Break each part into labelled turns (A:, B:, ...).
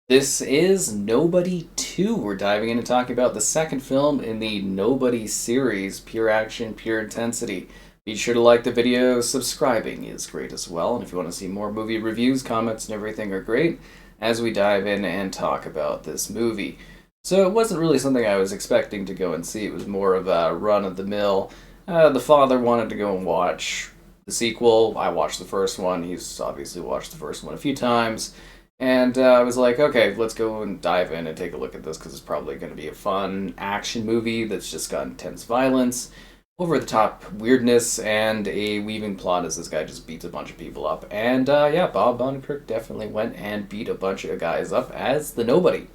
A: This is Nobody 2. We're diving in and talking about the second film in the Nobody series, Pure Action, Pure Intensity. Be sure to like the video, subscribing is great as well, and if you want to see more movie reviews, comments, and everything are great as we dive in and talk about this movie. So it wasn't really something I was expecting to go and see, it was more of a run-of-the-mill. The father wanted to go and watch the sequel. I watched the first one, he's obviously watched the first one a few times. And I was like, okay, let's go and dive in and take a look at this because it's probably going to be a fun action movie that's just got intense violence, over the top weirdness, and a weaving plot as this guy just beats a bunch of people up. And yeah, Bob Odenkirk definitely went and beat a bunch of guys up as the nobody.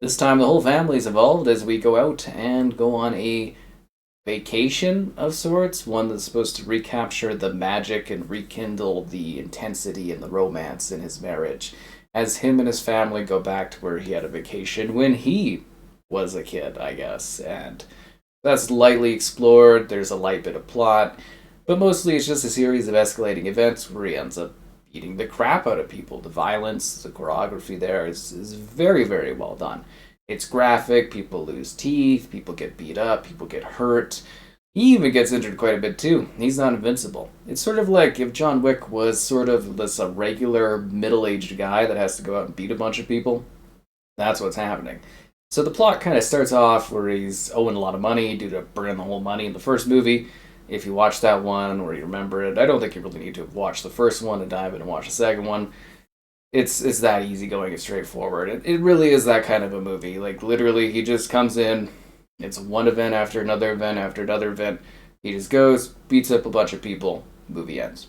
A: This time the whole family's involved as we go out and go on a vacation of sorts, one that's supposed to recapture the magic and rekindle the intensity and the romance in his marriage as him and his family go back to where he had a vacation when he was a kid, I guess. And that's lightly explored. There's a light bit of plot, but mostly it's just a series of escalating events where he ends up beating the crap out of people. The violence, the choreography there is very, very well done. It's graphic, people lose teeth, people get beat up, people get hurt. He even gets injured quite a bit too. He's not invincible. It's sort of like if John Wick was sort of this a regular middle-aged guy that has to go out and beat a bunch of people. That's what's happening. So the plot kind of starts off where he's owing a lot of money due to burning the whole money in the first movie. If you watch that one or you remember it, I don't think you really need to watch the first one and dive in and watch the second one. It's that easygoing and straightforward. It really is that kind of a movie. Like literally, he just comes in. It's one event after another event after another event. He just goes, beats up a bunch of people, movie ends.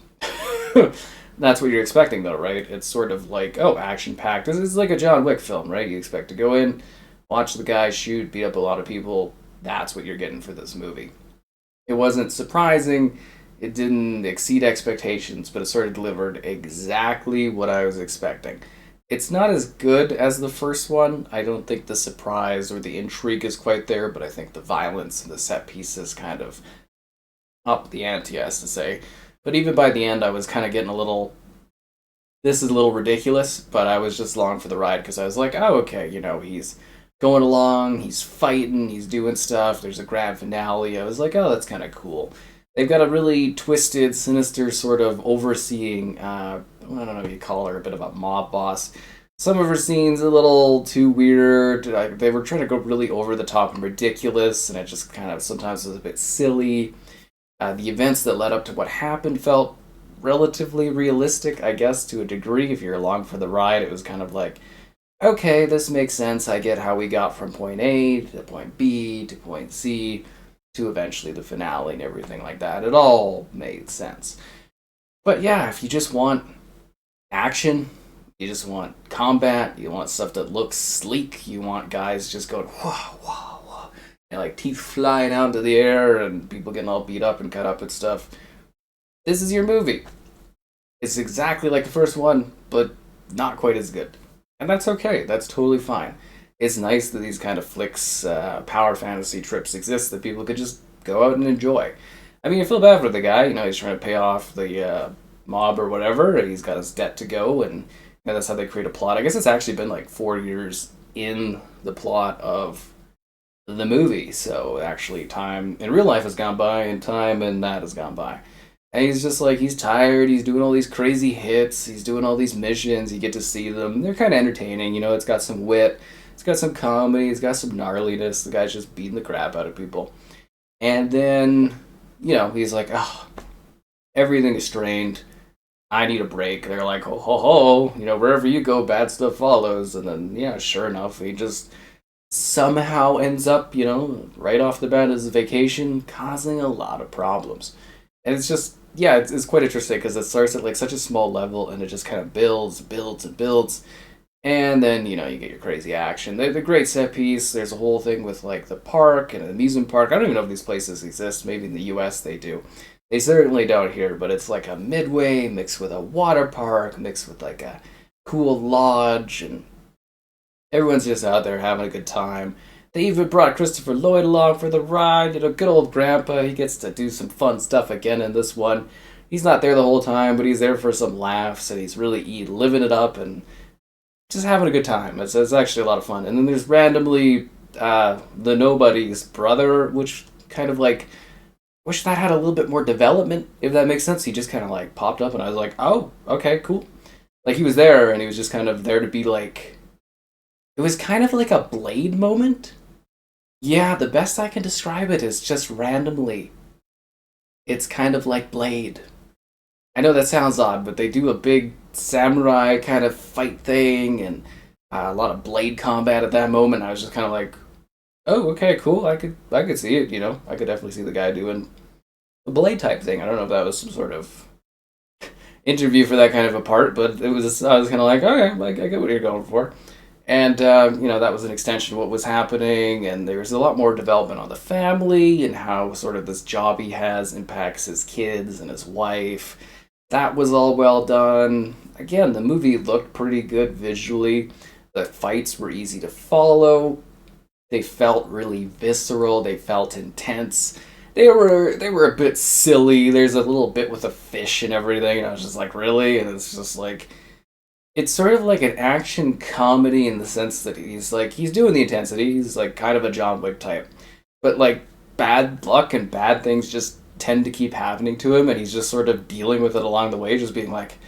A: That's what you're expecting, though, right? It's sort of like, oh, action-packed. This is like a John Wick film, right? You expect to go in, watch the guy shoot, beat up a lot of people. That's what you're getting for this movie. It wasn't surprising. It didn't exceed expectations, but it sort of delivered exactly what I was expecting. It's not as good as the first one. I don't think the surprise or the intrigue is quite there, but I think the violence and the set pieces kind of up the ante, as to say. But even by the end, I was kind of getting a little. This is a little ridiculous, but I was just along for the ride because I was like, oh, okay, he's going along, he's fighting, he's doing stuff, there's a grand finale. I was like, oh, that's kind of cool. They've got a really twisted, sinister sort of overseeing, I don't know if you call her a bit of a mob boss. Some of her scenes a little too weird. They were trying to go really over the top and ridiculous, and it just kind of sometimes was a bit silly. The events that led up to what happened felt relatively realistic, I guess, to a degree. If you're along for the ride, it was kind of like, okay, this makes sense. I get how we got from point A to point B to point C to eventually the finale and everything like that. It all made sense. But yeah, if you just want action, you just want combat, you want stuff that looks sleek, you want guys just going whoa, whoa, whoa, and like teeth flying out into the air and people getting all beat up and cut up and stuff, this is your movie. It's exactly like the first one, but not quite as good. And that's okay, that's totally fine. It's nice that these kind of flicks, power fantasy trips exist that people could just go out and enjoy. I mean, you feel bad for the guy, he's trying to pay off the mob or whatever, and he's got his debt to go, and that's how they create a plot. I guess it's actually been like 4 years in the plot of the movie, so actually time in real life has gone by, and time in that has gone by. And he's just like, he's tired, he's doing all these crazy hits, he's doing all these missions, you get to see them. They're kind of entertaining, it's got some wit, it's got some comedy, it's got some gnarliness, the guy's just beating the crap out of people. And then, he's like, oh, everything is strained, I need a break. They're like, ho, ho, ho, wherever you go, bad stuff follows. And then, yeah, sure enough, he just somehow ends up, right off the bat as a vacation, causing a lot of problems. And it's just, yeah, it's quite interesting because it starts at like such a small level and it just kind of builds and builds. And then, you get your crazy action. The great set piece. There's a whole thing with like the park and an amusement park. I don't even know if these places exist. Maybe in the US they do. They certainly don't here, but it's like a Midway mixed with a Waterpark, mixed with like a cool lodge, and everyone's just out there having a good time. They even brought Christopher Lloyd along for the ride. Good old grandpa. He gets to do some fun stuff again in this one. He's not there the whole time, but he's there for some laughs, and he's really living it up, and just having a good time. It's actually a lot of fun. And then there's randomly the Nobody's brother, which kind of like wish that had a little bit more development, if that makes sense. He just kind of like popped up, and I was like, oh, okay, cool. Like he was there, and he was just kind of there to be like, it was kind of like a Blade moment. Yeah, the best I can describe it is just randomly. It's kind of like Blade. I know that sounds odd, but they do a big samurai kind of fight thing and a lot of blade combat at that moment. I was just kind of like, oh, okay, cool. I could see it. I could definitely see the guy doing a blade type thing. I don't know if that was some sort of interview for that kind of a part, but it was. I was kind of like, okay, like I get what you're going for. And that was an extension of what was happening, and there was a lot more development on the family and how sort of this job he has impacts his kids and his wife. That was all well done. Again, the movie looked pretty good visually. The fights were easy to follow. They felt really visceral. They felt intense. They were a bit silly. There's a little bit with a fish and everything, and I was just like, really? And it's just like, it's sort of like an action comedy in the sense that he's doing the intensity. He's like kind of a John Wick type. But like bad luck and bad things just tend to keep happening to him, and he's just sort of dealing with it along the way, just being like,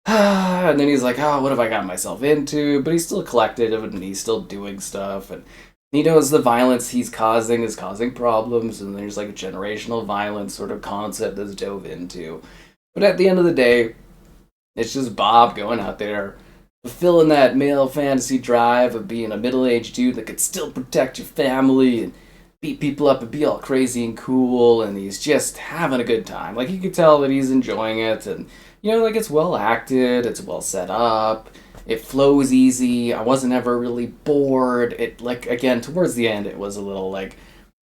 A: and then he's like, oh, what have I got myself into? But he's still collected and he's still doing stuff, and he knows the violence he's causing is causing problems, and there's like a generational violence sort of concept that's dove into. But at the end of the day, it's just Bob going out there, fulfilling that male fantasy drive of being a middle-aged dude that could still protect your family and beat people up and be all crazy and cool, and he's just having a good time. Like, you could tell that he's enjoying it, and, like, it's well acted, it's well set up, it flows easy, I wasn't ever really bored. It, like, again, towards the end, it was a little, like,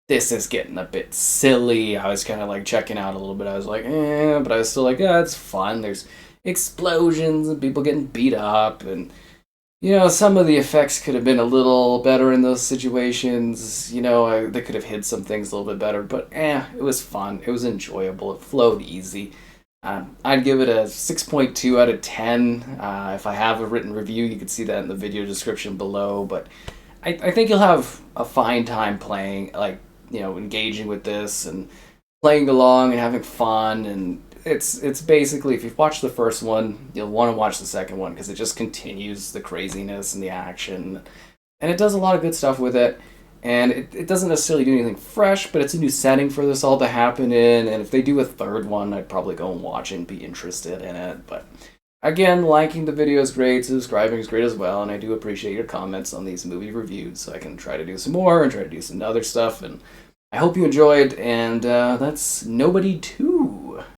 A: this is getting a bit silly. I was kind of, like, checking out a little bit. I was like, but I was still like, yeah, it's fun. There's explosions and people getting beat up, and some of the effects could have been a little better in those situations. They could have hid some things a little bit better, but it was fun. It was enjoyable. It flowed easy. I'd give it a 6.2 out of 10. If I have a written review, you can see that in the video description below, but I think you'll have a fine time playing, like, engaging with this and playing along and having fun. And it's basically, if you've watched the first one, you'll want to watch the second one, because it just continues the craziness and the action, and it does a lot of good stuff with it. And it doesn't necessarily do anything fresh, but it's a new setting for this all to happen in, and if they do a third one, I'd probably go and watch it and be interested in it. But again, liking the video is great, subscribing is great as well, and I do appreciate your comments on these movie reviews, so I can try to do some more and try to do some other stuff. And I hope you enjoyed, and that's Nobody 2.